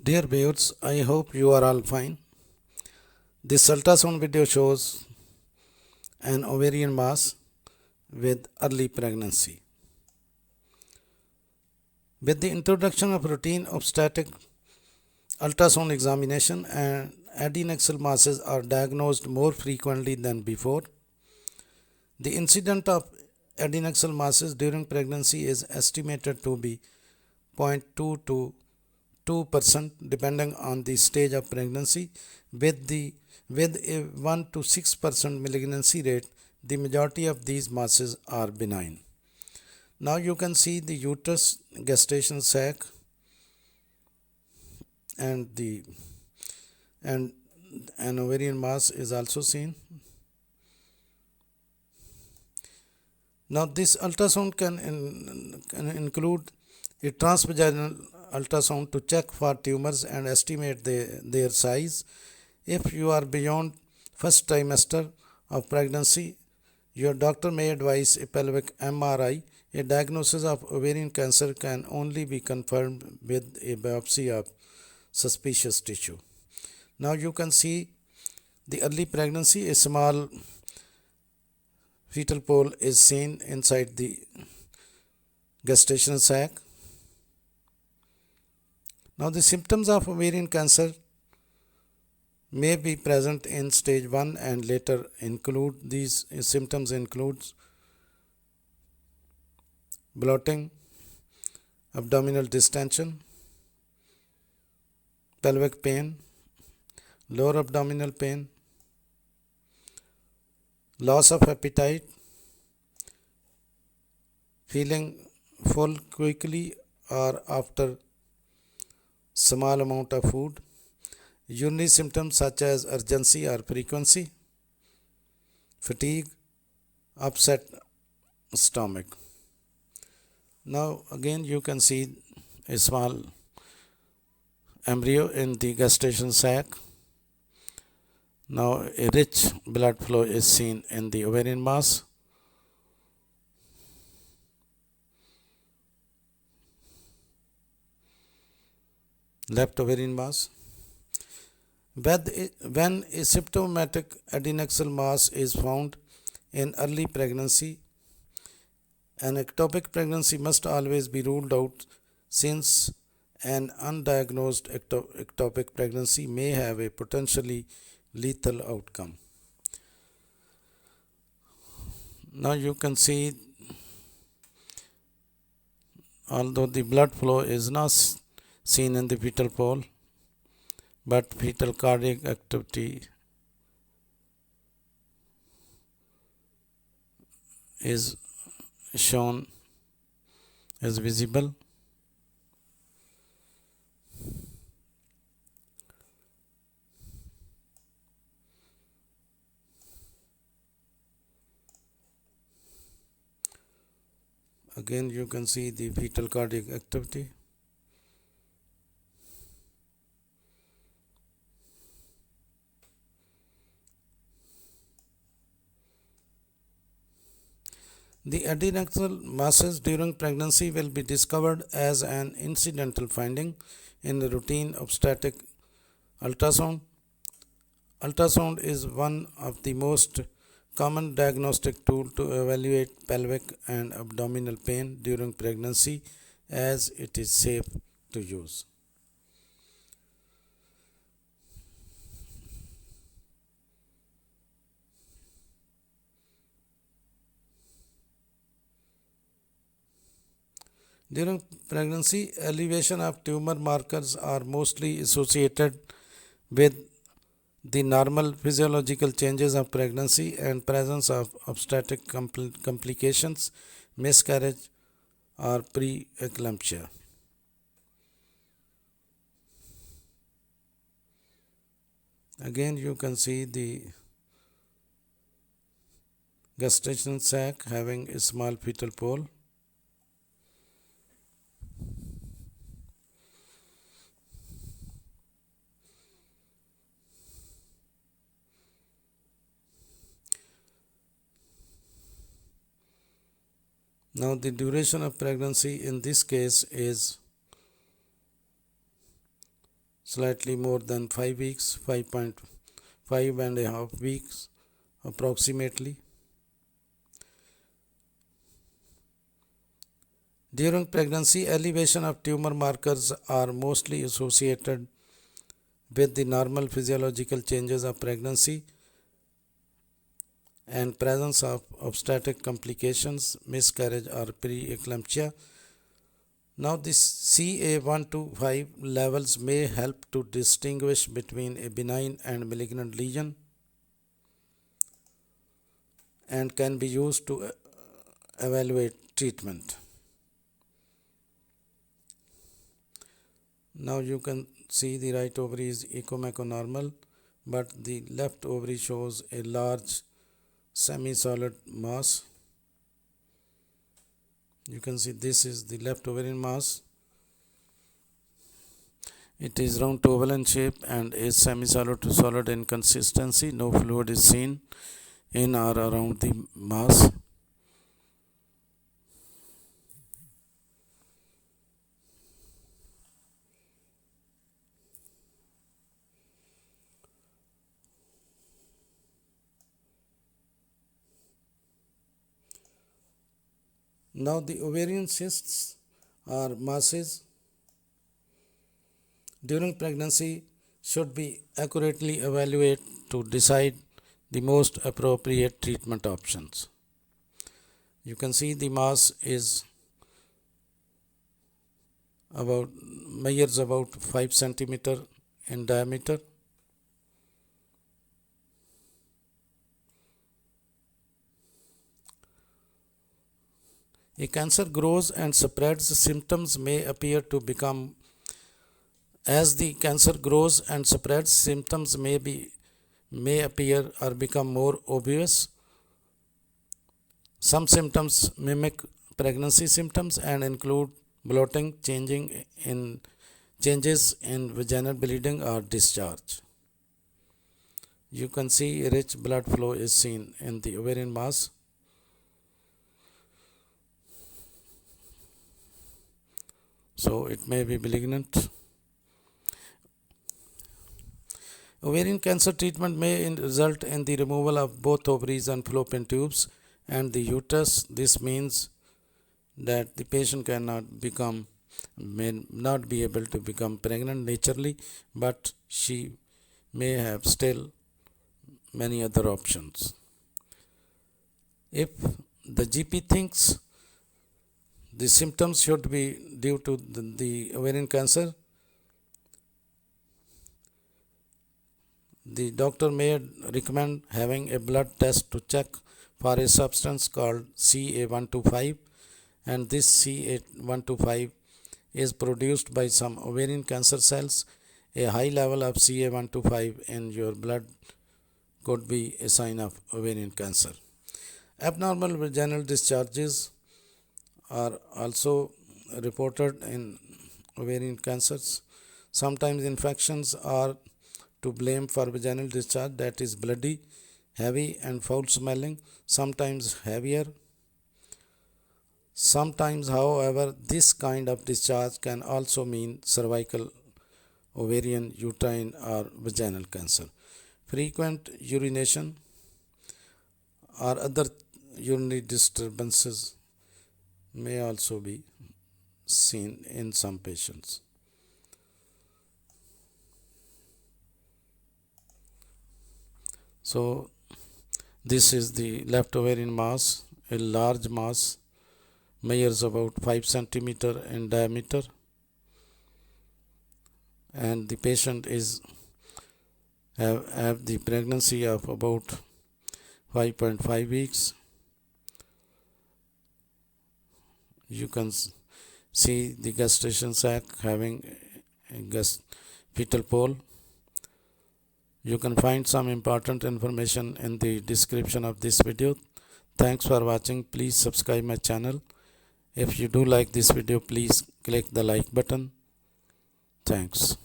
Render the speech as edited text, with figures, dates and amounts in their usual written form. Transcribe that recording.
Dear viewers, I hope you are all fine. This ultrasound video shows an ovarian mass with early pregnancy. With the introduction of routine obstetric ultrasound examination, and adnexal masses are diagnosed more frequently than before. The incidence of adnexal masses during pregnancy is estimated to be 0.2 to 2% depending on the stage of pregnancy. With a 1 to 6% malignancy rate, the majority of these masses are benign. Now you can see the uterus, gestation sac, and an ovarian mass is also seen. Now this ultrasound can include a transvaginal ultrasound to check for tumors and estimate their size. If you are beyond first trimester of pregnancy, your doctor may advise a pelvic MRI. A diagnosis of ovarian cancer can only be confirmed with a biopsy of suspicious tissue. Now you can see the early pregnancy. A small fetal pole is seen inside the gestational sac. Now the symptoms of ovarian cancer may be present in stage 1 and later these symptoms include bloating, abdominal distension, pelvic pain, lower abdominal pain, loss of appetite, feeling full quickly or after small amount of food, urinary symptoms such as urgency or frequency, fatigue, upset stomach. Now again you can see a small embryo in the gestation sac. Now a rich blood flow is seen in the ovarian mass. Left ovarian mass. When a symptomatic adnexal mass is found in early pregnancy, an ectopic pregnancy must always be ruled out, since an undiagnosed ectopic pregnancy may have a potentially lethal outcome. Now you can see, although the blood flow is not seen in the fetal pole, but fetal cardiac activity is shown as visible. Again you can see the fetal cardiac activity. The adnexal masses during pregnancy will be discovered as an incidental finding in the routine obstetric ultrasound. Ultrasound is one of the most common diagnostic tools to evaluate pelvic and abdominal pain during pregnancy, as it is safe to use. During pregnancy, elevation of tumor markers are mostly associated with the normal physiological changes of pregnancy and presence of obstetric complications, miscarriage, or preeclampsia. Again you can see the gestation sac having a small fetal pole. Now the duration of pregnancy in this case is slightly more than 5 weeks, 5.5 and a half weeks approximately. During pregnancy, elevation of tumor markers are mostly associated with the normal physiological changes of pregnancy and presence of obstetric complications, miscarriage or preeclampsia. Now, this CA125 levels may help to distinguish between a benign and malignant lesion and can be used to evaluate treatment. Now you can see the right ovary is echomechonormal, but the left ovary shows a large semi-solid mass. You can see this is the left ovarian mass. It is round to oval in shape and is semi-solid to solid in consistency. No fluid is seen in or around the mass. Now the ovarian cysts or masses during pregnancy should be accurately evaluated to decide the most appropriate treatment options. You can see the mass is measures about 5 centimeter in diameter. A cancer grows and spreads, symptoms may appear to become as the cancer grows and spreads, symptoms may appear or become more obvious. Some symptoms mimic pregnancy symptoms and include bloating, changes in vaginal bleeding or discharge. You can see rich blood flow is seen in the ovarian mass. So it may be malignant. Ovarian cancer treatment may result in the removal of both ovaries and fallopian tubes and the uterus. This means that the patient may not be able to become pregnant naturally, but she may have still many other options. If the GP thinks the symptoms should be due to the ovarian cancer, the doctor may recommend having a blood test to check for a substance called CA125, and this CA125 is produced by some ovarian cancer cells. A high level of CA125 in your blood could be a sign of ovarian cancer. Abnormal vaginal discharges are also reported in ovarian cancers. Sometimes infections are to blame for vaginal discharge that is bloody, heavy and foul smelling, sometimes heavier. Sometimes, however, this kind of discharge can also mean cervical, ovarian, uterine or vaginal cancer. Frequent urination or other urinary disturbances may also be seen in some patients. So this is the left ovarian mass, a large mass, measures about 5 centimeter in diameter, and the patient have the pregnancy of about 5.5 weeks. You can see the gestation sac having a fetal pole. You can find some important information in the description of this video. Thanks for watching. Please subscribe my channel. If you do like this video, please click the like button. Thanks.